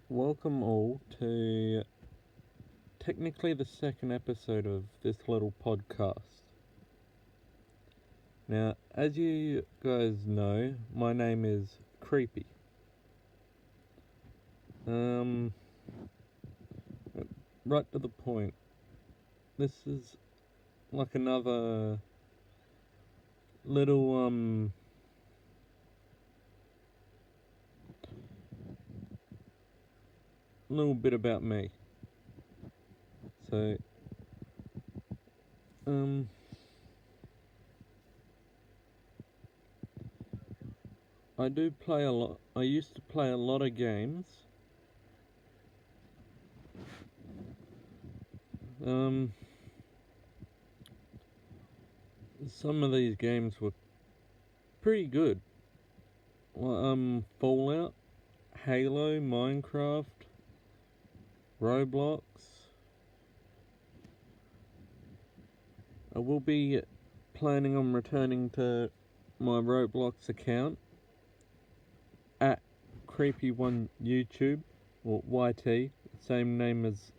Welcome all to technically the second episode of this little podcast. Now, as you guys know, my name is Creepy. Right to the point. This is like another little little bit about me. So, I do play a lot. I used to play a lot of games. Some of these games were pretty good. Fallout, Halo, Minecraft, Roblox. I will be planning on returning to my Roblox account at Creepy1 YouTube, or YT, same name as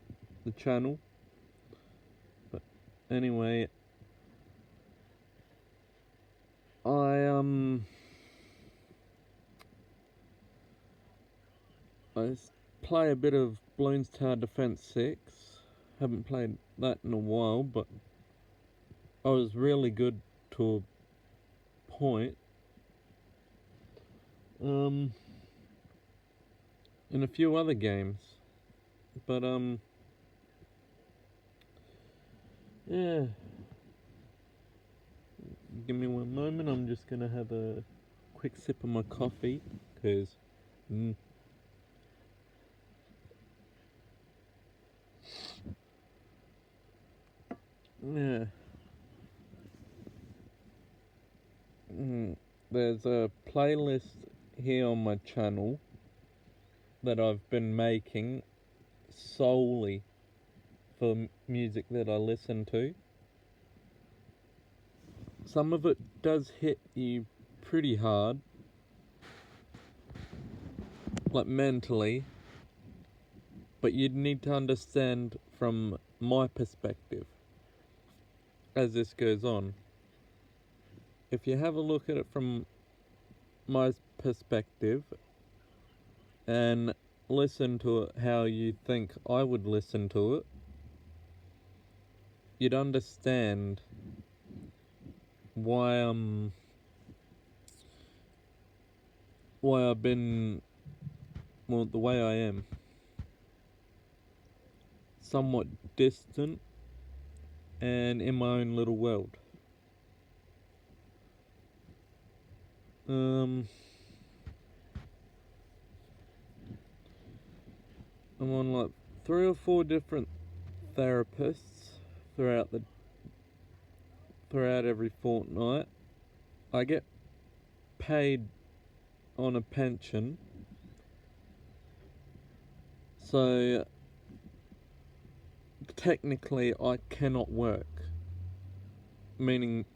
the channel. But anyway, I play a bit of Bloons Tower Defense 6. Haven't played that in a while, but I was really good to a point. In a few other games. But yeah. Give me one moment, I'm just gonna have a quick sip of my coffee, because yeah. There's a playlist here on my channel that I've been making solely for music that I listen to. Some of it does hit you pretty hard, like mentally, but you'd need to understand from my perspective as this goes on. If you have a look at it from my perspective and listen to it how you think I would listen to it, you'd understand why I've been, well, the way I am, somewhat distant and in my own little world. I'm on like 3 or 4 different therapists throughout every fortnight. I get paid on a pension, so technically I cannot work, meaning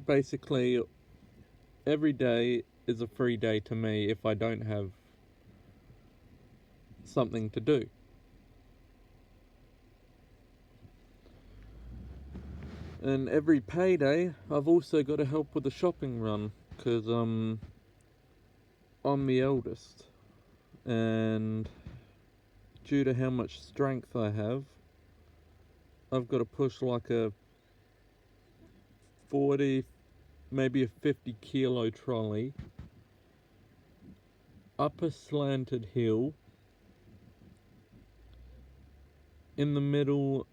basically every day is a free day to me if I don't have something to do. And every payday I've also got to help with the shopping run, because I'm the eldest, and due to how much strength I have, I've got to push like a 40, maybe a 50 kilo trolley up a slanted hill in the middle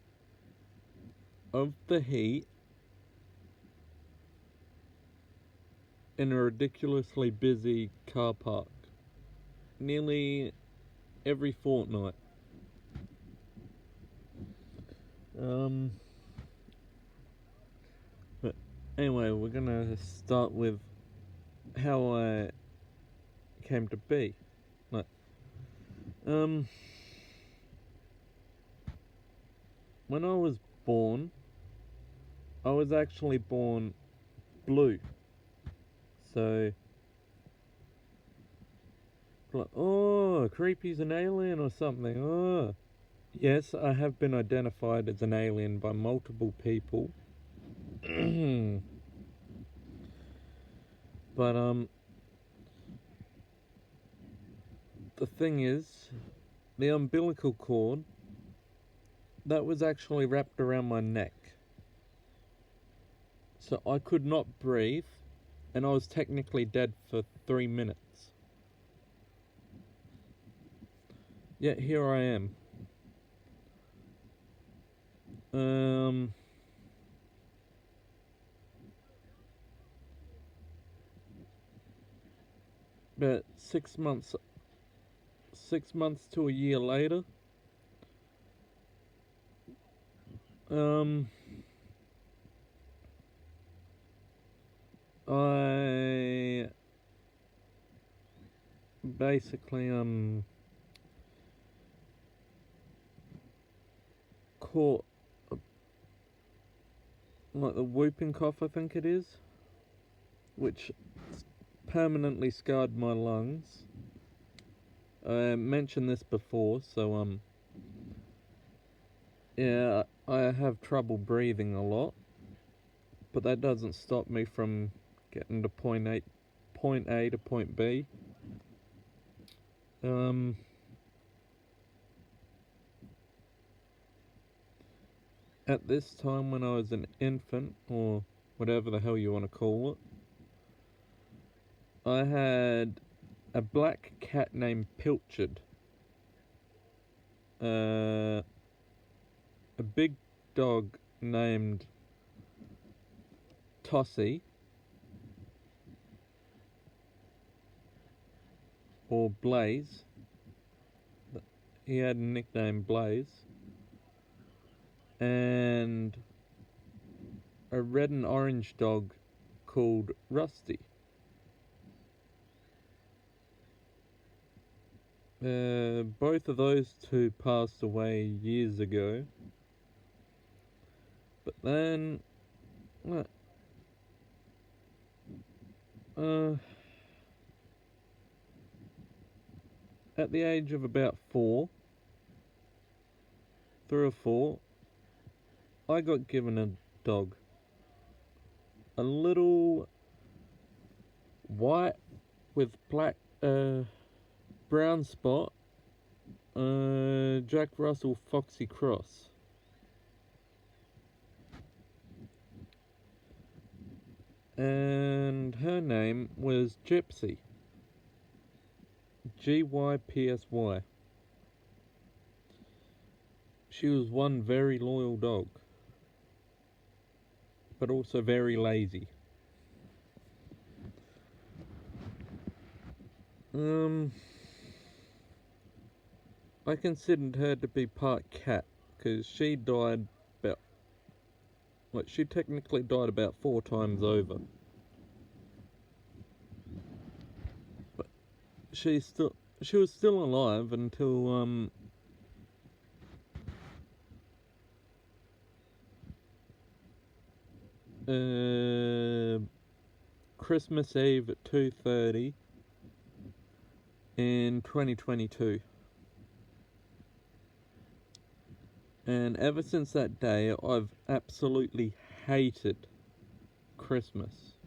of the heat in a ridiculously busy car park nearly every fortnight. But anyway, we're gonna start with how I came to be. Like, when I was born, I was actually born blue. So Like, oh, creepy's an alien or something. Oh. Yes, I have been identified as an alien by multiple people. But, the thing is, the umbilical cord, that was actually wrapped around my neck. So I could not breathe, and I was technically dead for 3 minutes. Yet here I am. But 6 months to a year later, I basically caught like the whooping cough, I think it is, which permanently scarred my lungs. I mentioned this before, so yeah, I have trouble breathing a lot, but that doesn't stop me from getting to point A to point B. At this time, when I was an infant, or whatever the hell you want to call it, I had a black cat named Pilchard, a big dog named Tossie, or Blaze. He had a nickname Blaze, and a red and orange dog called Rusty. Both of those two passed away years ago. But then, at the age of about 3 or 4, I got given a dog. A little white with black, brown spot, Jack Russell Foxy Cross. And her name was Gypsy. Gypsy. She was one very loyal dog, but also very lazy. I considered her to be part cat, because she technically died about 4 times over. But she was still alive until, Christmas Eve at 2:30 in 2022. And ever since that day, I've absolutely hated Christmas.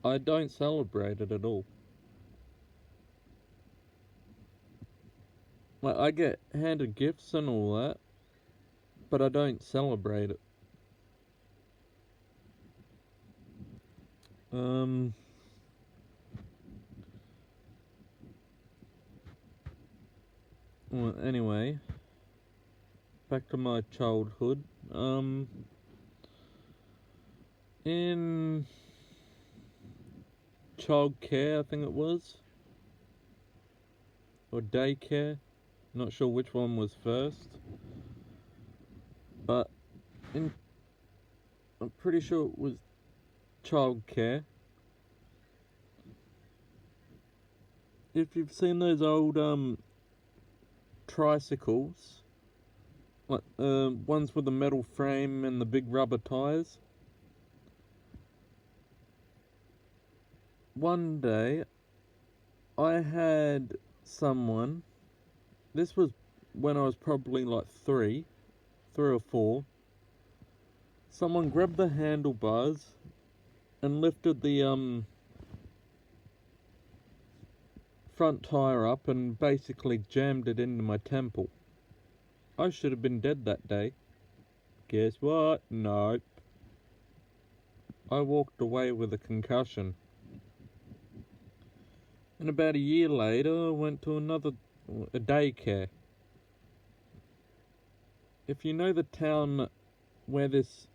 I don't celebrate it at all. Like, I get handed gifts and all that, but I don't celebrate it. Well, anyway, back to my childhood. In childcare, I think it was, or daycare, not sure which one was first, but I'm pretty sure it was childcare. If you've seen those old tricycles, like ones with the metal frame and the big rubber tires, one day I had someone, this was when I was probably like three or four, someone grabbed the handlebars and lifted the front tire up and basically jammed it into my temple. I should have been dead that day. Guess what? Nope. I walked away with a concussion. And about a year later, I went to a daycare. If you know the town where this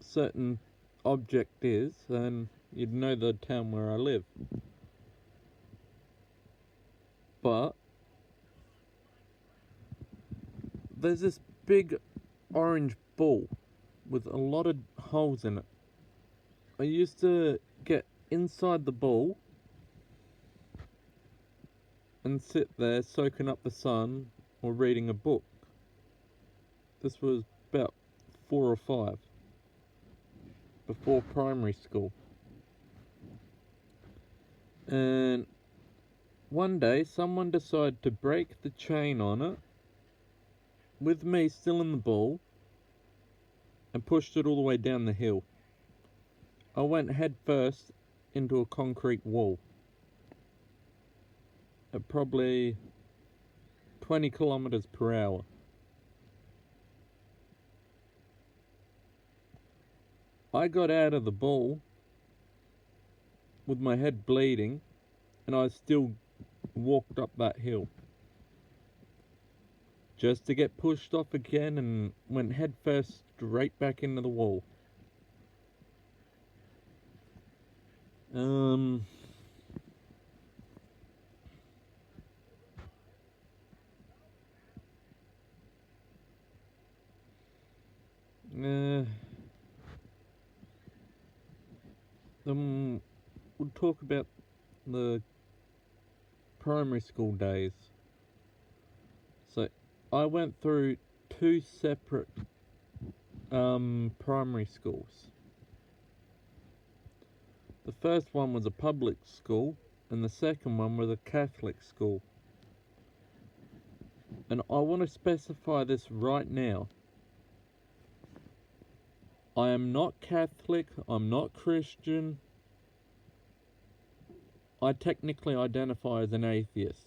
certain object is, then you'd know the town where I live. But there's this big orange ball with a lot of holes in it. I used to get inside the ball and sit there soaking up the sun or reading a book. This was about 4 or 5, before primary school. And one day someone decided to break the chain on it with me still in the ball and pushed it all the way down the hill. I went head first into a concrete wall at probably 20 kilometers per hour. I got out of the ball with my head bleeding, and I still walked up that hill just to get pushed off again and went head first straight back into the wall. Then we'll talk about the primary school days. So I went through 2 separate primary schools. The first one was a public school and the second one was a Catholic school. And I want to specify this right now. I am not Catholic, I'm not Christian. I technically identify as an atheist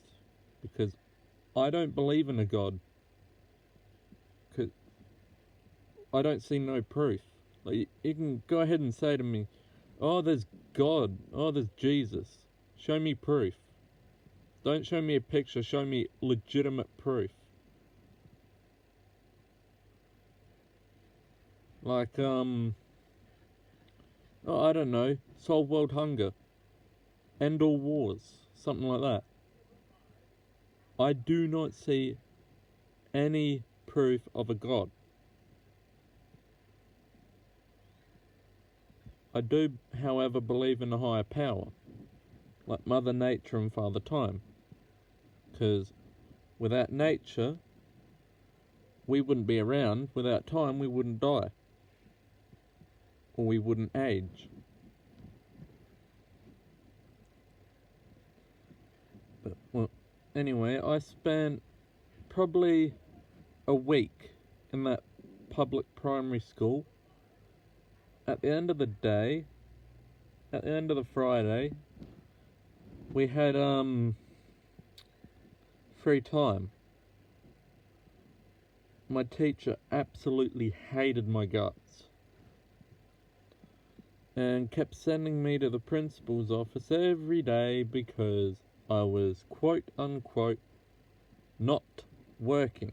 because I don't believe in a God. Because I don't see no proof. Like, you can go ahead and say to me, oh, there's God, oh, there's Jesus. Show me proof. Don't show me a picture, show me legitimate proof. Like, I don't know, solve world hunger, end all wars, something like that. I do not see any proof of a God. I do, however, believe in a higher power, like Mother Nature and Father Time. Because without nature, we wouldn't be around. Without time, we wouldn't die. Or we wouldn't age. But, well, anyway, I spent probably a week in that public primary school. At the end of the day, at the end of the Friday, we had free time. My teacher absolutely hated my guts and kept sending me to the principal's office every day because I was quote unquote not working,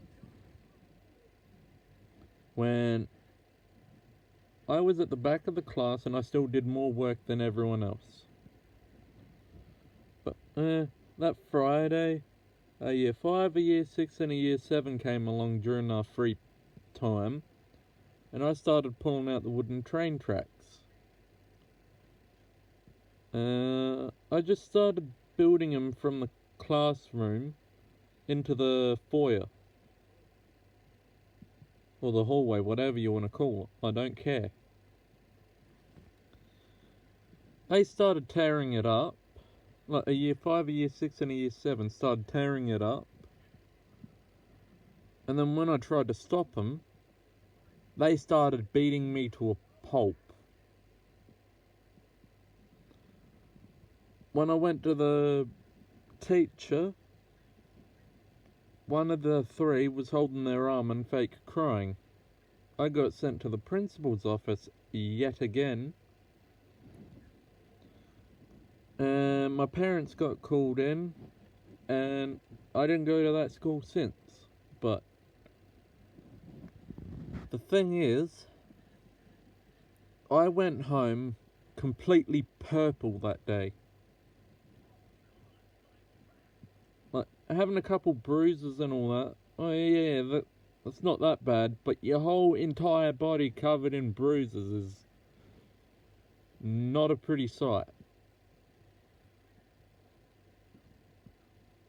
when I was at the back of the class and I still did more work than everyone else. But that Friday, a year 5, a year 6 and a year 7 came along during our free time, and I started pulling out the wooden train tracks. I just started building them from the classroom into the foyer. Or the hallway, whatever you want to call it. I don't care. They started tearing it up, like a year 5, a year 6 and a year 7 started tearing it up. And then when I tried to stop them, they started beating me to a pulp. When I went to the teacher, one of the 3 was holding their arm and fake crying. I got sent to the principal's office yet again. And my parents got called in, and I didn't go to that school since. But the thing is, I went home completely purple that day. Like, having a couple bruises and all that, oh yeah, that's not that bad, but your whole entire body covered in bruises is not a pretty sight.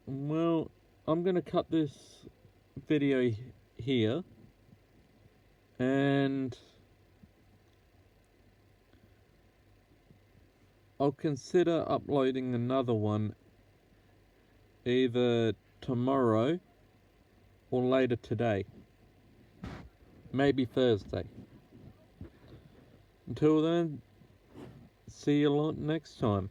Well, I'm going to cut this video here, and I'll consider uploading another one either tomorrow or later today. Maybe Thursday. Until then, see you lot next time.